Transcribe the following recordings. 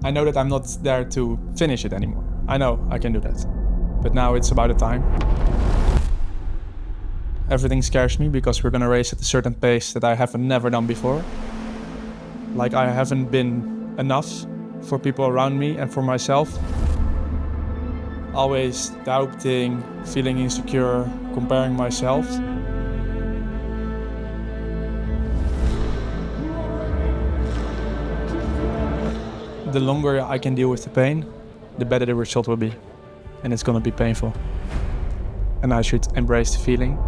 I know that I'm not there to finish it anymore. I know I can do that. But now it's about the time. Everything scares me because we're gonna race at a certain pace that I have never done before. Like I haven't been enough for people around me and for myself. Always doubting, feeling insecure, comparing myself. The longer I can deal with the pain, the better the result will be. And it's gonna be painful. And I should embrace the feeling.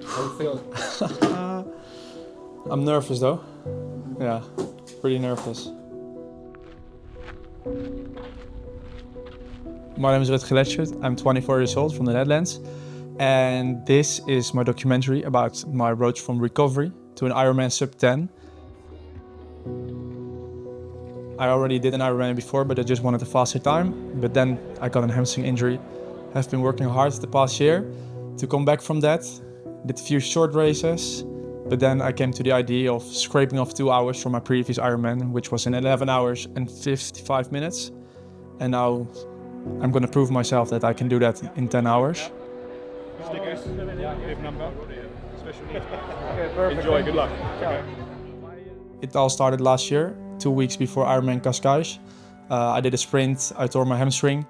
How you feel? I'm nervous though. Yeah, pretty nervous. My name is Rutger Letschert. I'm 24 years old from the Netherlands. And this is my documentary about my road from recovery to an Ironman SUB10. I already did an Ironman before, but I just wanted a faster time. But then I got a hamstring injury. I've been working hard the past year to come back from that. Did a few short races, but then I came to the idea of scraping off 2 hours from my previous Ironman, which was in 11 hours and 55 minutes. And now I'm gonna prove myself that I can do that in 10 hours. Stickers, give number, special needs. Okay, perfect. Enjoy, good luck. Okay. It all started last year, 2 weeks before Ironman Cascais. I did a sprint, I tore my hamstring.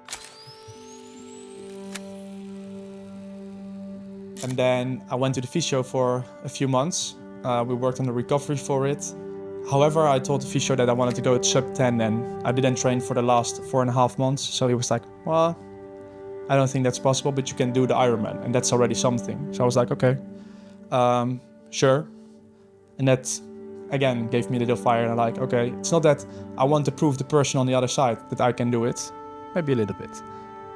And then I went to the physio for a few months. We worked on the recovery for it. However, I told the physio that I wanted to go to SUB10 and I didn't train for the last 4.5 months. So he was like, well, I don't think that's possible, but you can do the Ironman and that's already something. So I was like, okay, sure. And that, again, gave me a little fire and I'm like, okay, it's not that I want to prove the person on the other side that I can do it, maybe a little bit.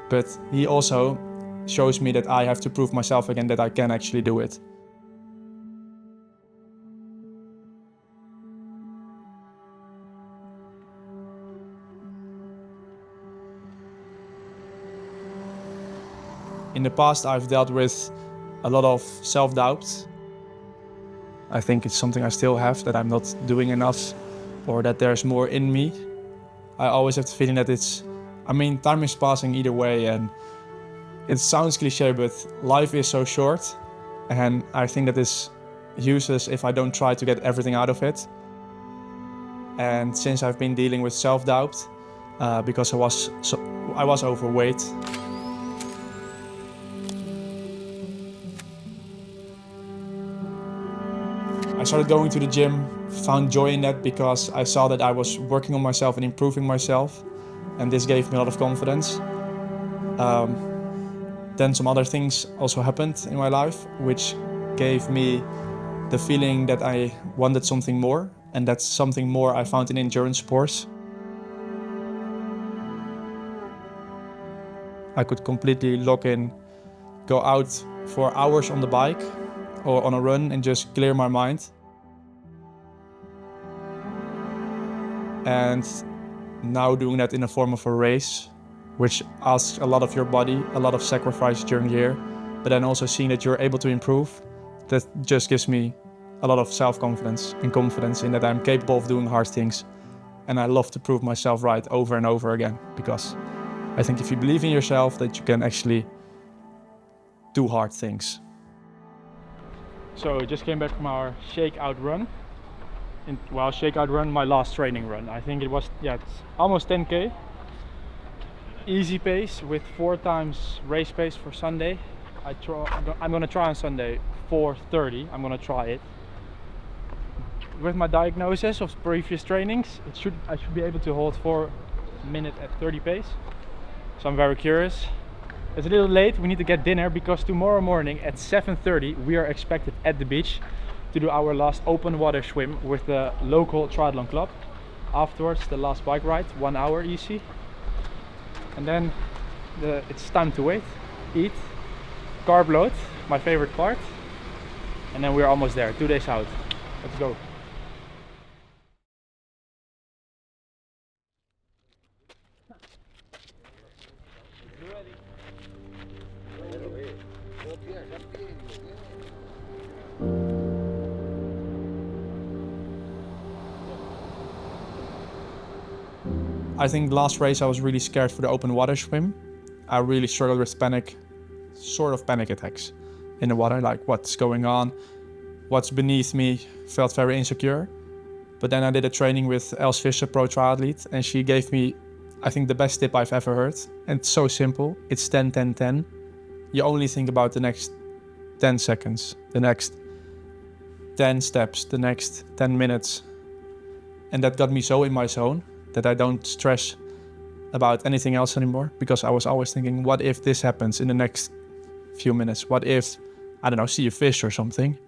But he also shows me that I have to prove myself again that I can actually do it. In the past, I've dealt with a lot of self-doubt. I think it's something I still have, that I'm not doing enough or that there's more in me. I always have the feeling that time is passing either way, and it sounds cliche, but life is so short, and I think that is useless if I don't try to get everything out of it. And since I've been dealing with self-doubt, because I was overweight, I started going to the gym, found joy in that because I saw that I was working on myself and improving myself, and this gave me a lot of confidence. Then some other things also happened in my life, which gave me the feeling that I wanted something more, and that something more I found in endurance sports. I could completely lock in, go out for hours on the bike or on a run and just clear my mind. And now doing that in the form of a race, which asks a lot of your body, a lot of sacrifice during the year, but then also seeing that you're able to improve, that just gives me a lot of self-confidence and confidence in that I'm capable of doing hard things. And I love to prove myself right over and over again, because I think if you believe in yourself, that you can actually do hard things. So I just came back from our shakeout run. Shakeout run, my last training run. I think it was, it's almost 10K. Easy pace with 4 times race pace for Sunday. I'm gonna try on Sunday 4:30. I'm gonna try it. With my diagnosis of previous trainings, I should be able to hold 4 minutes at 30 pace. So I'm very curious. It's a little late. We need to get dinner because tomorrow morning at 7:30 we are expected at the beach to do our last open water swim with the local triathlon club. Afterwards, the last bike ride, 1 hour easy. and then it's time to wait, eat, carb load, my favorite part, and then we're almost there, 2 days out. Let's go. I think the last race I was really scared for the open water swim. I really struggled with sort of panic attacks in the water, like what's going on, what's beneath me, felt very insecure. But then I did a training with Els Visser, pro triathlete, and she gave me, I think, the best tip I've ever heard. And it's so simple, it's 10, 10, 10. You only think about the next 10 seconds, the next 10 steps, the next 10 minutes. And that got me so in my zone that I don't stress about anything else anymore, because I was always thinking, what if this happens in the next few minutes? What if, I don't know, see a fish or something?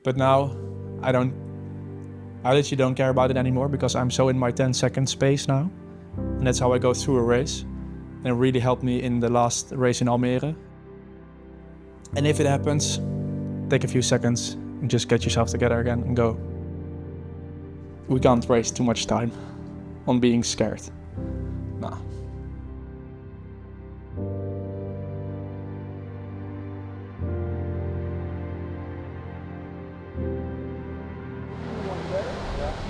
But now I literally don't care about it anymore, because I'm so in my 10-second space now. And that's how I go through a race. And it really helped me in the last race in Almere. And if it happens, take a few seconds and just get yourself together again and go. We can't waste too much time on being scared. Nah.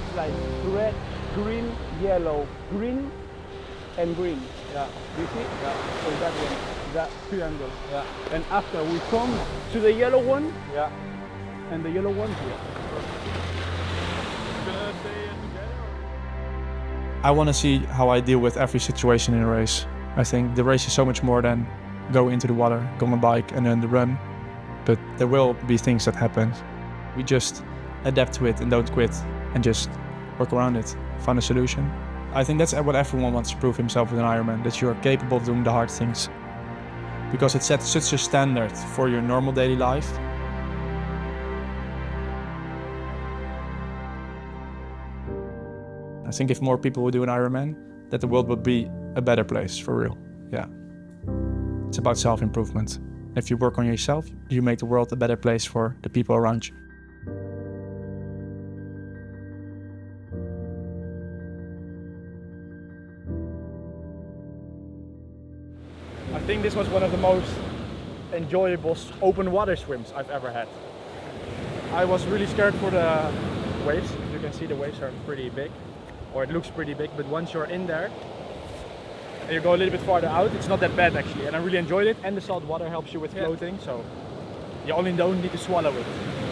It's like red, green, yellow, green, and green. Yeah. You see? Yeah. So that one, that triangle. Yeah. And after we come to the yellow one, Yeah. and the yellow one here. Gonna stay together? I want to see how I deal with every situation in a race. I think the race is so much more than go into the water, go on a bike and then the run. But there will be things that happen. We just adapt to it and don't quit and just work around it, find a solution. I think that's what everyone wants to prove himself with an Ironman, that you're capable of doing the hard things. Because it sets such a standard for your normal daily life. I think if more people would do an Ironman, that the world would be a better place, for real. Yeah. It's about self-improvement. If you work on yourself, you make the world a better place for the people around you. I think this was one of the most enjoyable open water swims I've ever had. I was really scared for the waves. As you can see, the waves are pretty big, or it looks pretty big, but once you're in there and you go a little bit farther out, it's not that bad actually, and I really enjoyed it. And the salt water helps you with floating, so you only don't need to swallow it.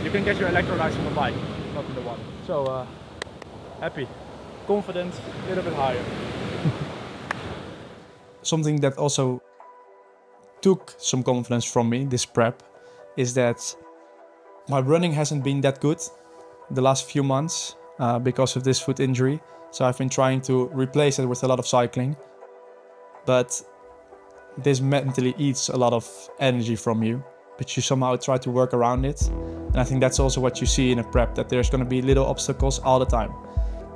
You can get your electrolytes on the bike, not in the water. So happy, confident, a little bit higher. Something that also took some confidence from me, this prep, is that my running hasn't been that good the last few months because of this foot injury. So I've been trying to replace it with a lot of cycling. But this mentally eats a lot of energy from you, but you somehow try to work around it. And I think that's also what you see in a prep, that there's going to be little obstacles all the time.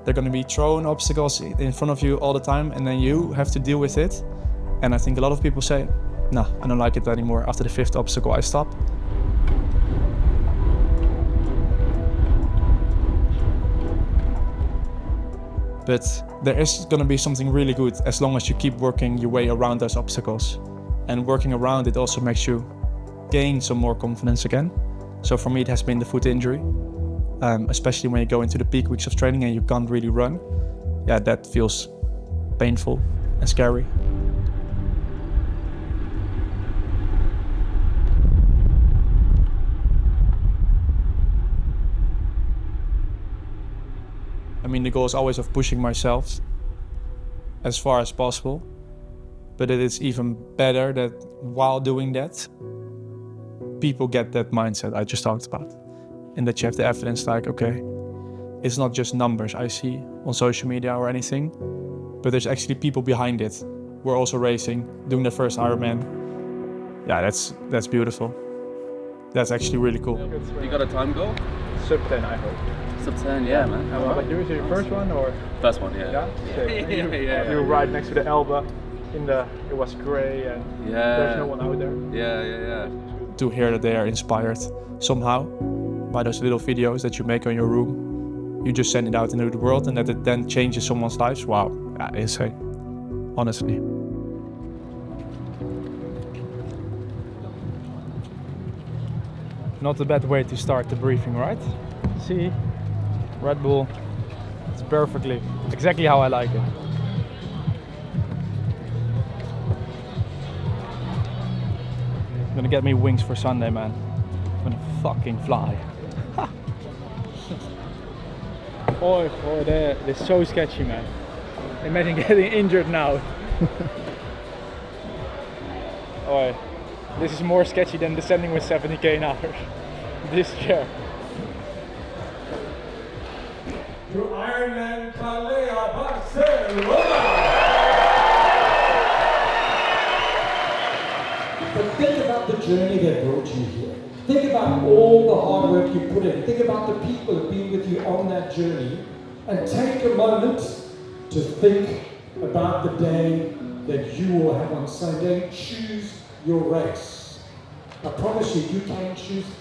They're going to be thrown obstacles in front of you all the time, and then you have to deal with it. And I think a lot of people say, no, I don't like it anymore. After the 5th obstacle, I stop. But there is going to be something really good as long as you keep working your way around those obstacles. And working around it also makes you gain some more confidence again. So for me, it has been the foot injury, especially when you go into the peak weeks of training and you can't really run. Yeah, that feels painful and scary. I mean, the goal is always of pushing myself as far as possible, but it is even better that while doing that, people get that mindset I just talked about, and that you have the evidence like, okay, it's not just numbers I see on social media or anything, but there's actually people behind it. We're also racing, doing the first Ironman. Yeah, that's beautiful. That's actually really cool. You got a time goal? SUB10, I hope. SUB10, yeah, man. How about you? Is it your first one or? First one, yeah. Yeah? Yeah. You're right next to the Elba. it was grey and Yeah. there's no one out there. Yeah. To hear that they are inspired somehow by those little videos that you make on your room. You just send it out into the world and that it then changes someone's lives. Wow, yeah, insane, honestly. Not a bad way to start the briefing, right? See, Red Bull, it's perfectly, exactly how I like it. Gonna get me wings for Sunday, man. I'm gonna fucking fly. Oh, they're so sketchy, man. Imagine getting injured now. Oh, this is more sketchy than descending with 70k an hour. This chair. To Ironman Kalea Barcelona! But think about the journey that brought you here. Think about all the hard work you put in. Think about the people who have been with you on that journey. And take a moment to think about the day that you will have on Sunday. Choose your race. I promise you, you can choose it.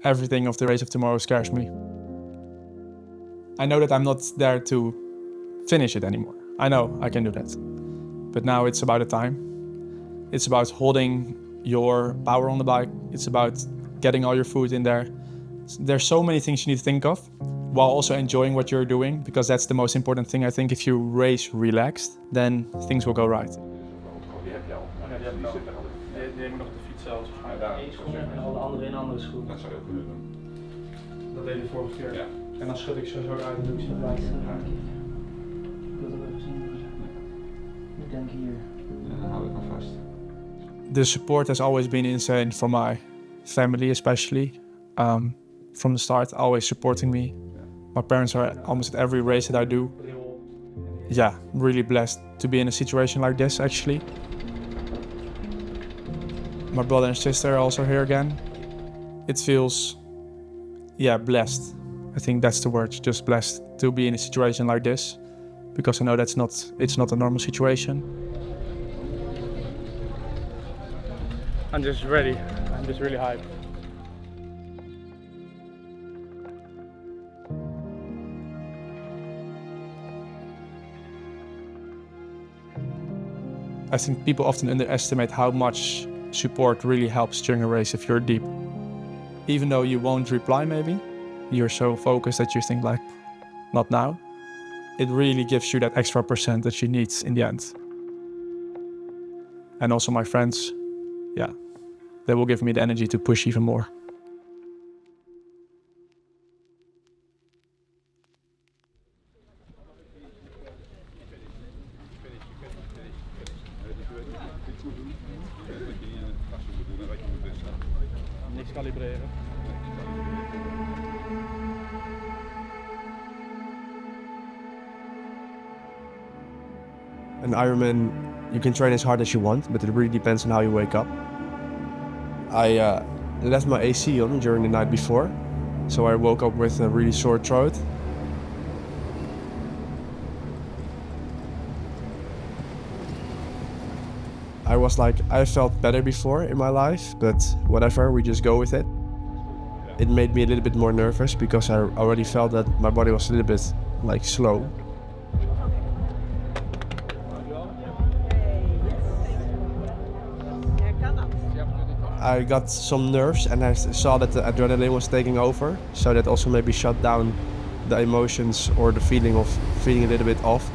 Everything of the race of tomorrow scares me. I know that I'm not there to finish it anymore. I know I can do that. But now it's about the time. It's about holding your power on the bike. It's about getting all your food in there. There's so many things you need to think of while also enjoying what you're doing, because that's the most important thing. I think if you race relaxed, then things will go right. Die hebben nog op de fiets zelfs. Eén schoen en alle andere in een andere schoen. Dat zou je ook kunnen doen. Dat deed ik vorige keer. Ja. En dan schud ik zo uit en doe ik zo Ik wil het even zien. Ik denk hier. Ja, dan hou ik hem vast. The support has always been insane from my family, especially. From the start, always supporting me. My parents are almost at every race that I do. Yeah, really blessed to be in a situation like this, actually. My brother and sister are also here again. It feels, blessed. I think that's the word, just blessed to be in a situation like this, because I know it's not a normal situation. I'm just ready. I'm just really hyped. I think people often underestimate how much support really helps during a race if you're deep. Even though you won't reply maybe, you're so focused that you think like, not now. It really gives you that extra % that you need in the end. And also my friends, they will give me the energy to push even more. Niks kalibreren. An Ironman, you can train as hard as you want, but it really depends on how you wake up. I left my AC on during the night before, so I woke up with a really sore throat. I felt better before in my life, but whatever, we just go with it. It made me a little bit more nervous because I already felt that my body was a little bit like slow. I got some nerves and I saw that the adrenaline was taking over, so that also maybe shut down the emotions or the feeling of feeling a little bit off.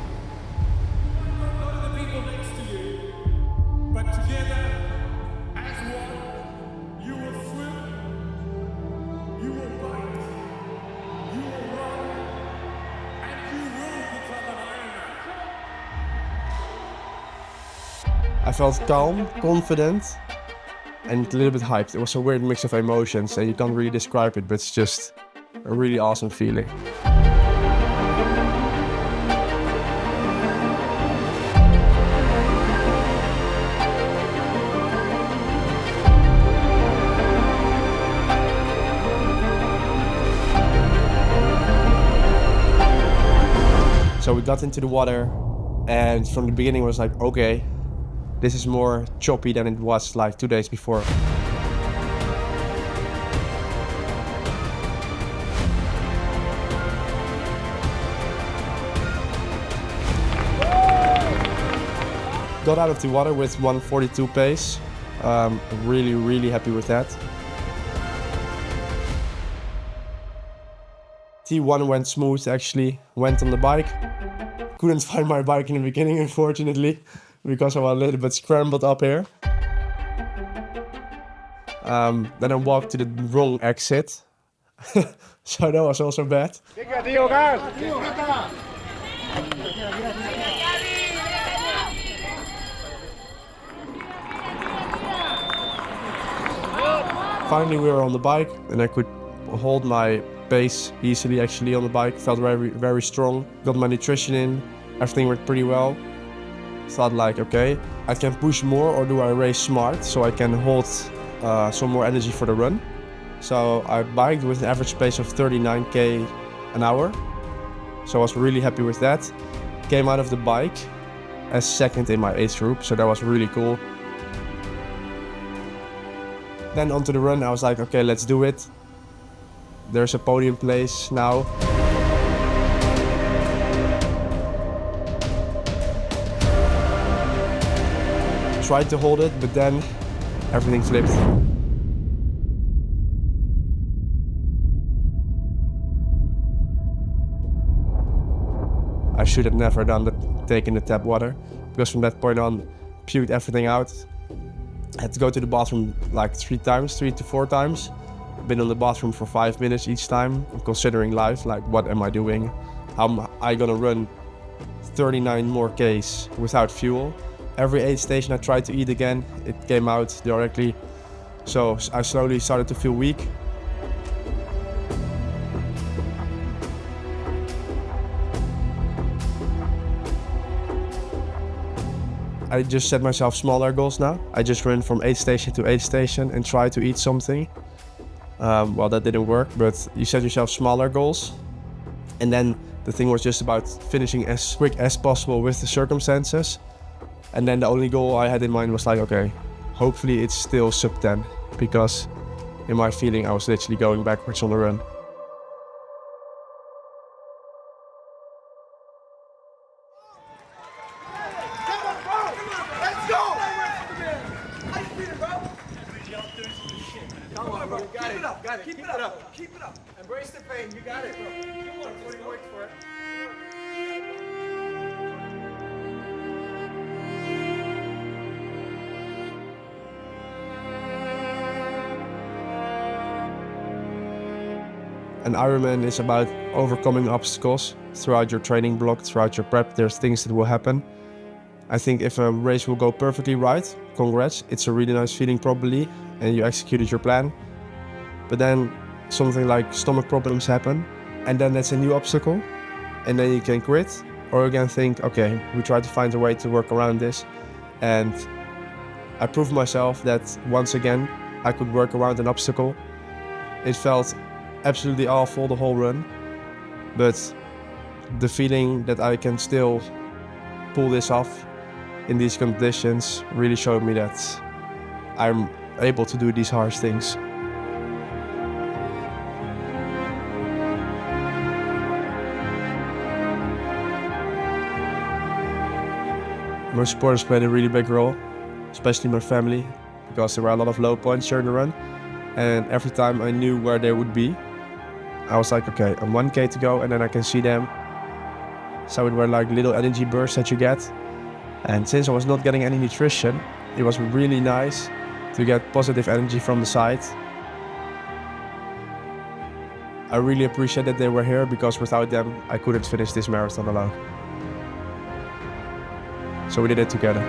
I felt calm, confident, and a little bit hyped. It was a weird mix of emotions and you can't really describe it, but it's just a really awesome feeling. So we got into the water, and from the beginning it was like, okay, this is more choppy than it was like 2 days before. Got out of the water with 1:42 pace. Really happy with that. T1 went smooth actually, went on the bike. Couldn't find my bike in the beginning, unfortunately, because I was a little bit scrambled up here. Then I walked to the wrong exit. So that was also bad. Finally we were on the bike and I could hold my pace easily actually on the bike. Felt very strong. Got my nutrition in. Everything went pretty well. Thought like, okay, I can push more or do I race smart so I can hold some more energy for the run. So I biked with an average pace of 39k an hour. So I was really happy with that. Came out of the bike as second in my age group, so that was really cool. Then onto the run, I was like, okay, let's do it. There's a podium place now. Tried to hold it, but then everything flipped. I should have never taken the tap water, because from that point on, puked everything out. Had to go to the bathroom like 3 to 4 times. Been on the bathroom for 5 minutes each time. I'm considering life, like what am I doing? How am I gonna run 39 more Ks without fuel? Every aid station I tried to eat again, it came out directly. So I slowly started to feel weak. I just set myself smaller goals now. I just run from aid station to aid station and try to eat something. Well, that didn't work, but you set yourself smaller goals. And then the thing was just about finishing as quick as possible with the circumstances. And then the only goal I had in mind was like, okay, hopefully it's still sub-10, because in my feeling I was literally going backwards on the run. Keep it up. Embrace the pain. You got it, bro. Come on, put work for it. An Ironman is about overcoming obstacles throughout your training block, throughout your prep. There's things that will happen. I think if a race will go perfectly right, congrats. It's a really nice feeling probably, and you executed your plan. But then something like stomach problems happen, and then that's a new obstacle, and then you can quit, or you can think, okay, we try to find a way to work around this. And I proved myself that once again I could work around an obstacle. It felt absolutely awful the whole run, but the feeling that I can still pull this off in these conditions really showed me that I'm able to do these harsh things. My supporters played a really big role, especially my family, because there were a lot of low points during the run, and every time I knew where they would be, I was like, okay, I'm 1K to go and then I can see them. So it were like little energy bursts that you get. And since I was not getting any nutrition, it was really nice to get positive energy from the side. I really appreciate that they were here, because without them, I couldn't finish this marathon alone. So we did it together.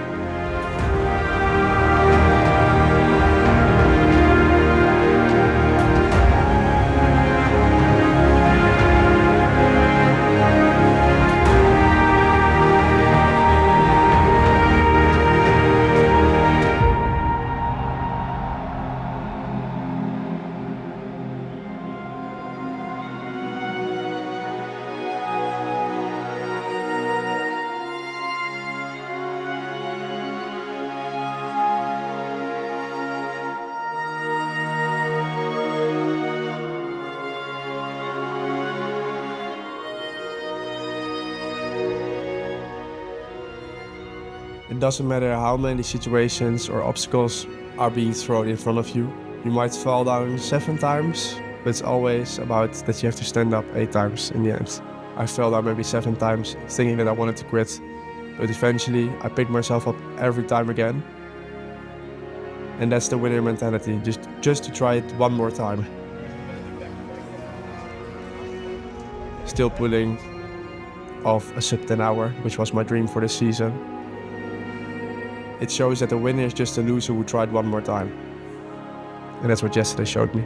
It doesn't matter how many situations or obstacles are being thrown in front of you. You might fall down 7 times, but it's always about that you have to stand up 8 times in the end. I fell down maybe 7 times thinking that I wanted to quit, but eventually I picked myself up every time again. And that's the winner mentality, just to try it one more time. Still pulling off a sub-10 hour, which was my dream for this season. It shows that the winner is just a loser who tried one more time. And that's what yesterday showed me.